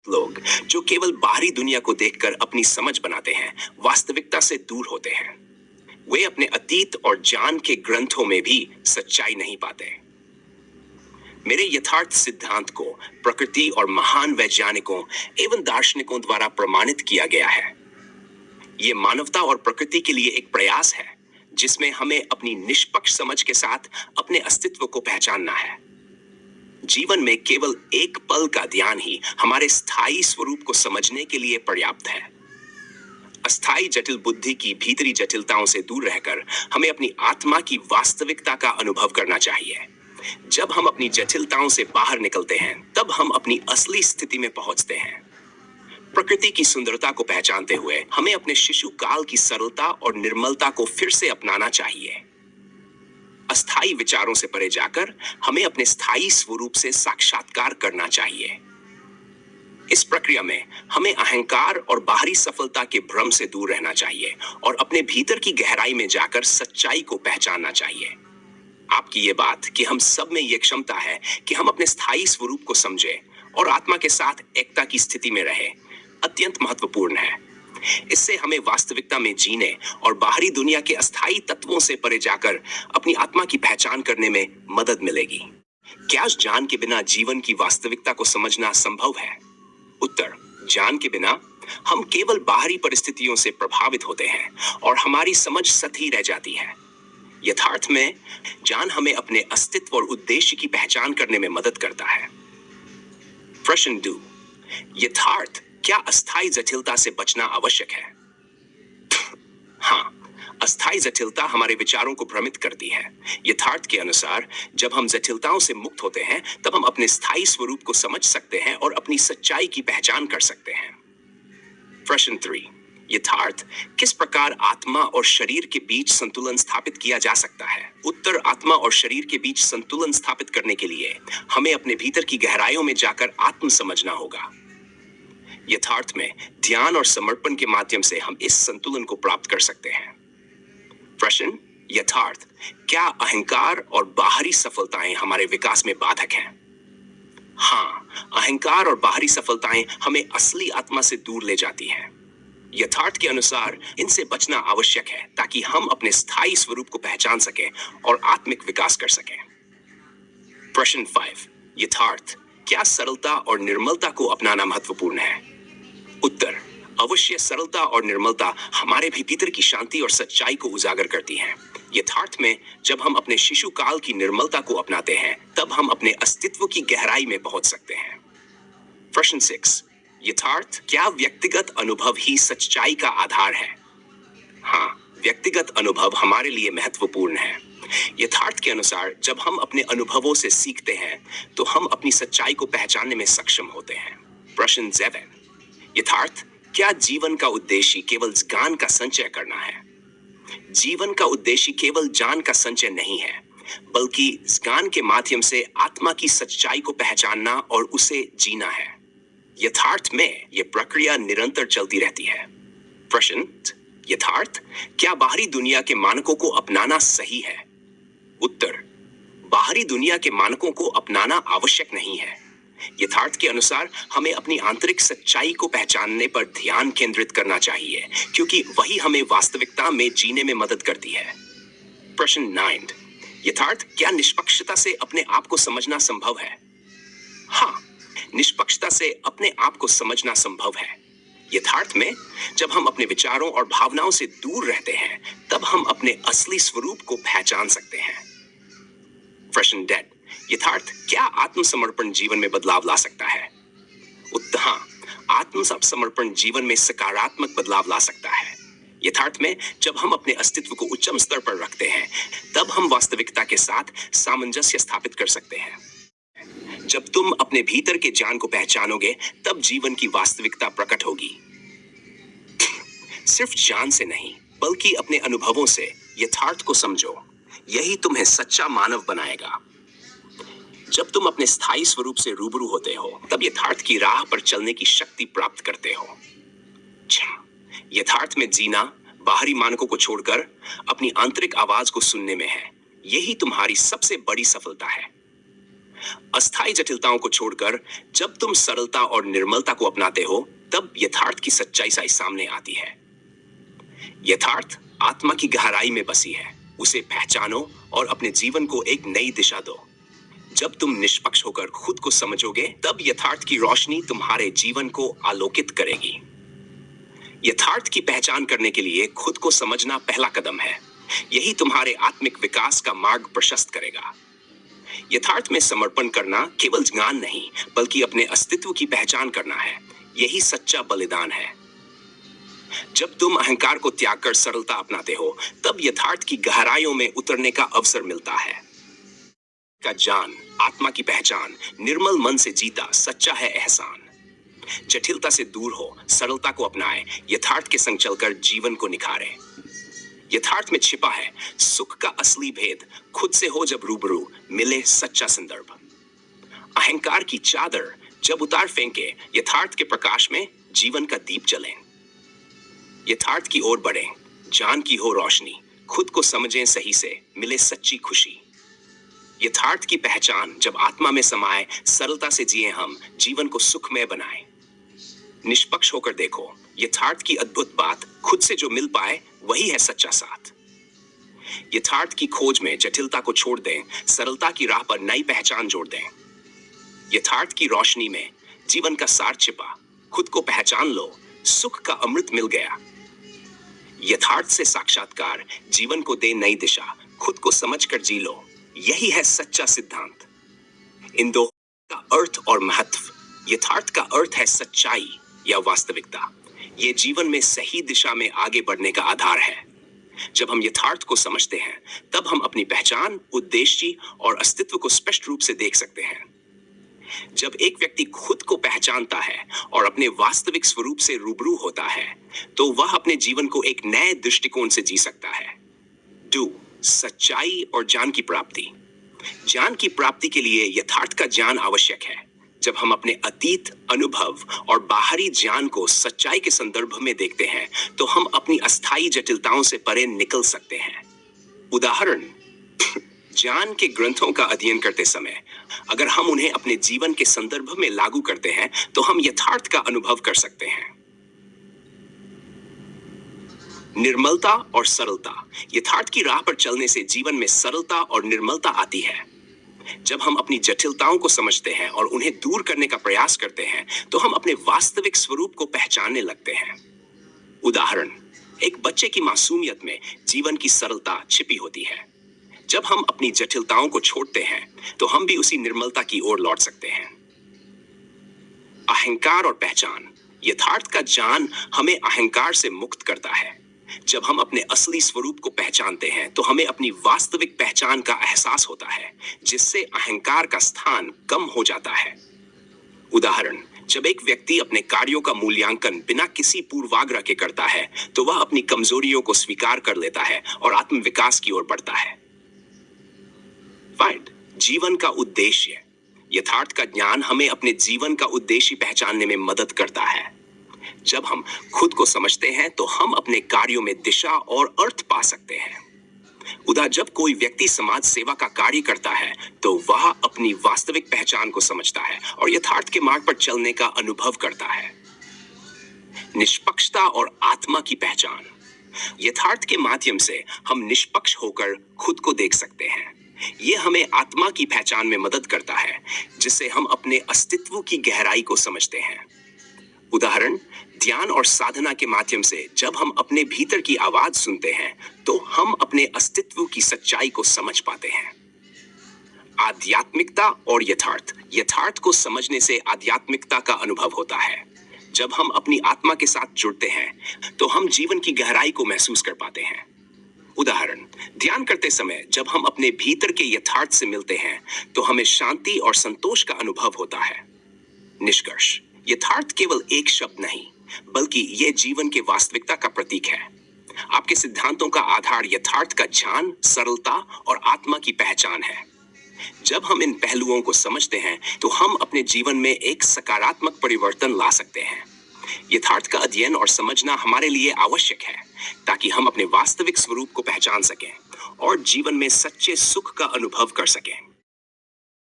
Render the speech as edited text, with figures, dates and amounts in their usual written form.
लोग जो केवल बाहरी दुनिया को देखकर अपनी समझ बनाते हैं, वास्तविकता से दूर होते हैं। वे अपने अतीत और जान के ग्रंथों में भी सच्चाई नहीं पाते। मेरे यथार्थ सिद्धांत को प्रकृति और महान वैज्ञानिकों एवं दार्शनिकों द्वारा प्रमाणित किया गया है। ये मानवता और प्रकृति के लिए एक प्रयास है जिसमें हमें अपनी निष्पक्ष समझ के साथ अपने अस्तित्व को पहचानना है। जीवन में केवल एक पल का ध्यान ही हमारे स्थायी स्वरूप को समझने के लिए पर्याप्त है। अस्थायी जटिल बुद्धि की भीतरी जटिलताओं से दूर रहकर हमें अपनी आत्मा की वास्तविकता का अनुभव करना चाहिए। जब हम अपनी जटिलताओं से बाहर निकलते हैं, तब हम अपनी असली स्थिति में पहुंचते हैं। प्रकृति की सुंदरता को पहचानते हुए हमें अपने शिशु काल की सरलता और निर्मलता को फिर से अपनाना चाहिए। अस्थायी विचारों से परे जाकर हमें अपने स्थायी स्वरूप से साक्षात्कार करना चाहिए। इस प्रक्रिया में हमें अहंकार और बाहरी सफलता के भ्रम से दूर रहना चाहिए और अपने भीतर की गहराई में जाकर सच्चाई को पहचानना चाहिए। आपकी ये बात कि हम सब में ये क्षमता है कि हम अपने स्थायी स्वरूप को समझें और आत्मा के साथ एकता की स्थिति में रहें, अत्यंत महत्वपूर्ण है। इससे हमें वास्तविकता में जीने और बाहरी दुनिया के अस्थायी तत्वों से परे जाकर अपनी आत्मा की पहचान करने में मदद मिलेगी। क्या ज्ञान के बिना जीवन की वास्तविकता को समझना संभव है? उत्तर: ज्ञान के बिना हम केवल बाहरी परिस्थितियों से प्रभावित होते हैं और हमारी समझ सतही रह जाती है। यथार्थ में ज्ञान हमें अपने अस्तित्व और उद्देश्य की पहचान करने में मदद करता है। प्रश्न 2: यथार्थ क्या अस्थायी जटिलता से बचना आवश्यक है? हाँ, अस्थायी जटिलता हमारे विचारों को भ्रमित करती है। यथार्थ के अनुसार जब हम जटिलताओं से मुक्त होते हैं, तब हम अपने स्थायी स्वरूप को समझ सकते हैं और अपनी सच्चाई की पहचान कर सकते हैं। प्रश्न 3: यथार्थ किस प्रकार आत्मा और शरीर के बीच संतुलन स्थापित किया जा सकता है? उत्तर: आत्मा और शरीर के बीच संतुलन स्थापित करने के लिए हमें अपने भीतर की गहराइयों में जाकर आत्म समझना होगा। यथार्थ में ध्यान और समर्पण के माध्यम से हम इस संतुलन को प्राप्त कर सकते हैं। प्रश्न: यथार्थ क्या अहंकार और बाहरी सफलताएं हमारे विकास में बाधक हैं? हाँ, अहंकार और बाहरी सफलताएं हमें असली आत्मा से दूर ले जाती हैं। यथार्थ के अनुसार इनसे बचना आवश्यक है ताकि हम अपने स्थायी स्वरूप को पहचान सकें और आत्मिक विकास कर सकें। प्रश्न 5: यथार्थ क्या सरलता और निर्मलता को अपनाना महत्वपूर्ण है? उत्तर: अवश्य, सरलता और निर्मलता हमारे भी भीतर की शांति और सच्चाई को उजागर करती हैं। यथार्थ में जब हम अपने शिशु काल की निर्मलता को अपनाते हैं, तब हम अपने अस्तित्व की गहराई में पहुंच सकते हैं। प्रश्न 6: यथार्थ क्या व्यक्तिगत अनुभव ही सच्चाई का आधार है? हाँ, व्यक्तिगत अनुभव हमारे लिए महत्वपूर्ण है। यथार्थ के अनुसार जब हम अपने अनुभवों से सीखते हैं, तो हम अपनी सच्चाई को पहचानने में सक्षम होते हैं। प्रश्न 7: यथार्थ क्या जीवन का उद्देश्य केवल ज्ञान का संचय करना है? जीवन का उद्देश्य केवल ज्ञान का संचय नहीं है, बल्कि ज्ञान के माध्यम से आत्मा की सच्चाई को पहचानना और उसे जीना है। यथार्थ में यह प्रक्रिया निरंतर चलती रहती है। प्रश्न: यथार्थ क्या बाहरी दुनिया के मानकों को अपनाना सही है? उत्तर: बाहरी दुनिया के मानकों को अपनाना आवश्यक नहीं है। यथार्थ के अनुसार हमें अपनी आंतरिक सच्चाई को पहचानने पर ध्यान केंद्रित करना चाहिए, क्योंकि वही हमें वास्तविकता में जीने में मदद करती है। प्रश्न 9: यथार्थ क्या निष्पक्षता से अपने आप को समझना संभव है? हाँ, निष्पक्षता से अपने आप को समझना संभव है। यथार्थ में जब हम अपने विचारों और भावनाओं से दूर रहते हैं, तब हम अपने असली स्वरूप को पहचान सकते हैं। प्रश्न 10: यथार्थ क्या आत्मसमर्पण जीवन में बदलाव ला सकता है? उत्तर: हाँ, आत्मसमर्पण जीवन में सकारात्मक बदलाव ला सकता है। यथार्थ में जब हम अपने अस्तित्व को उच्चतम स्तर पर रखते हैं, तब हम वास्तविकता के साथ सामंजस्य स्थापित कर सकते हैं। जब तुम अपने भीतर के ज्ञान को पहचानोगे, तब जीवन की वास्तविकता प्रकट होगी। सिर्फ ज्ञान से नहीं, बल्कि अपने अनुभवों से यथार्थ को समझो। यही तुम्हें सच्चा मानव बनाएगा। जब तुम अपने स्थायी स्वरूप से रूबरू होते हो, तब यथार्थ की राह पर चलने की शक्ति प्राप्त करते हो। यथार्थ में जीना बाहरी मानकों को छोड़कर अपनी आंतरिक आवाज को सुनने में है। यही तुम्हारी सबसे बड़ी सफलता है। अस्थायी जटिलताओं को छोड़कर जब तुम सरलता और निर्मलता को अपनाते हो, तब यथार्थ की सच्चाई सामने आती है। यथार्थ आत्मा की गहराई में बसी है। उसे पहचानो और अपने जीवन को एक नई दिशा दो। जब तुम निष्पक्ष होकर खुद को समझोगे, तब यथार्थ की रोशनी तुम्हारे जीवन को आलोकित करेगी। यथार्थ की पहचान करने के लिए खुद को समझना पहला कदम है। यही तुम्हारे आत्मिक विकास का मार्ग प्रशस्त करेगा। यथार्थ में समर्पण करना केवल ज्ञान नहीं, बल्कि अपने अस्तित्व की पहचान करना है। यही सच्चा बलिदान है। जब तुम अहंकार को त्याग कर सरलता अपनाते हो, तब यथार्थ की गहराइयों में उतरने का अवसर मिलता है। का जान, आत्मा की पहचान, निर्मल मन से जीता सच्चा है एहसान। जटिलता से दूर हो, सरलता को अपनाए, यथार्थ के संग चलकर जीवन को निखारे। यथार्थ में छिपा है सुख का असली भेद। खुद से हो जब रूबरू, मिले सच्चा संदर्भ। अहंकार की चादर जब उतार फेंके, यथार्थ के प्रकाश में जीवन का दीप जले। यथार्थ की ओर बढ़े, जान की हो रोशनी। खुद को समझें सही से, मिले सच्ची खुशी। यथार्थ की पहचान जब आत्मा में समाए, सरलता से जिए हम, जीवन को सुखमय बनाए। निष्पक्ष होकर देखो, यथार्थ की अद्भुत बात। खुद से जो मिल पाए, वही है सच्चा साथ। यथार्थ की खोज में जटिलता को छोड़ दें, सरलता की राह पर नई पहचान जोड़ दें। यथार्थ की रोशनी में जीवन का सार छिपा। खुद को पहचान लो, सुख का अमृत मिल गया। यथार्थ से साक्षात्कार जीवन को दे नई दिशा। खुद को समझकर जी लो, यही है सच्चा सिद्धांत। इन दो का अर्थ और महत्व। यथार्थ का अर्थ है सच्चाई या वास्तविकता। ये जीवन में सही दिशा में आगे बढ़ने का आधार है। जब हम यथार्थ को समझते हैं, तब हम अपनी पहचान, उद्देश्य और अस्तित्व को स्पष्ट रूप से देख सकते हैं। जब एक व्यक्ति खुद को पहचानता है और अपने वास्तविक स्वरूप से रूबरू होता है, तो वह अपने जीवन को एक नए दृष्टिकोण से जी सकता है। सच्चाई और ज्ञान की प्राप्ति। ज्ञान की प्राप्ति के लिए यथार्थ का ज्ञान आवश्यक है। जब हम अपने अतीत अनुभव और बाहरी ज्ञान को सच्चाई के संदर्भ में देखते हैं, तो हम अपनी अस्थायी जटिलताओं से परे निकल सकते हैं। उदाहरण, ज्ञान के ग्रंथों का अध्ययन करते समय अगर हम उन्हें अपने जीवन के संदर्भ में लागू करते हैं, तो हम यथार्थ का अनुभव कर सकते हैं। निर्मलता और सरलता। यथार्थ की राह पर चलने से जीवन में सरलता और निर्मलता आती है। जब हम अपनी जटिलताओं को समझते हैं और उन्हें दूर करने का प्रयास करते हैं, तो हम अपने वास्तविक स्वरूप को पहचानने लगते हैं। उदाहरण, एक बच्चे की मासूमियत में जीवन की सरलता छिपी होती है। जब हम अपनी जटिलताओं को छोड़ते हैं, तो हम भी उसी निर्मलता की ओर लौट सकते हैं। अहंकार और पहचान। यथार्थ का ज्ञान हमें अहंकार से मुक्त करता है। जब हम अपने असली स्वरूप को पहचानते हैं, तो हमें अपनी वास्तविक पहचान का एहसास होता है, जिससे अहंकार का स्थान कम हो जाता है। उदाहरण, जब एक व्यक्ति अपने कार्यों का मूल्यांकन बिना किसी पूर्वाग्रह के करता है, तो वह अपनी कमजोरियों को स्वीकार कर लेता है और आत्मविकास की ओर बढ़ता है। जीवन का उद्देश्य। यथार्थ का ज्ञान हमें अपने जीवन का उद्देश्य पहचानने में मदद करता है। जब हम खुद को समझते हैं, तो हम अपने कार्यों में दिशा और अर्थ पा सकते हैं। जब कोई व्यक्ति समाज सेवा का कार्य करता है, तो वह अपनी वास्तविक पहचान को समझता है और यथार्थ के मार्ग पर चलने का अनुभव करता है। निष्पक्षता और आत्मा की पहचान। यथार्थ के माध्यम से हम निष्पक्ष होकर खुद को देख सकते हैं। यह हमें आत्मा की पहचान में मदद करता है, जिससे हम अपने अस्तित्व की गहराई को समझते हैं। उदाहरण, ध्यान और साधना के माध्यम से जब हम अपने भीतर की आवाज सुनते हैं, तो हम अपने अस्तित्व की सच्चाई को समझ पाते हैं। आध्यात्मिकता और यथार्थ। यथार्थ को समझने से आध्यात्मिकता का अनुभव होता है। जब हम अपनी आत्मा के साथ जुड़ते हैं, तो हम जीवन की गहराई को महसूस कर पाते हैं। उदाहरण, ध्यान करते समय जब हम अपने भीतर के यथार्थ से मिलते हैं, तो हमें शांति और संतोष का अनुभव होता है। निष्कर्ष, यथार्थ केवल एक शब्द नहीं, बल्कि यह जीवन के वास्तविकता का प्रतीक है। आपके सिद्धांतों का आधार यथार्थ का ज्ञान, सरलता और आत्मा की पहचान है। जब हम इन पहलुओं को समझते हैं, तो हम अपने जीवन में एक सकारात्मक परिवर्तन ला सकते हैं। यथार्थ का अध्ययन और समझना हमारे लिए आवश्यक है, ताकि हम अपने वास्तविक स्वरूप को पहचान सकें और जीवन में सच्चे सुख का अनुभव कर सकें।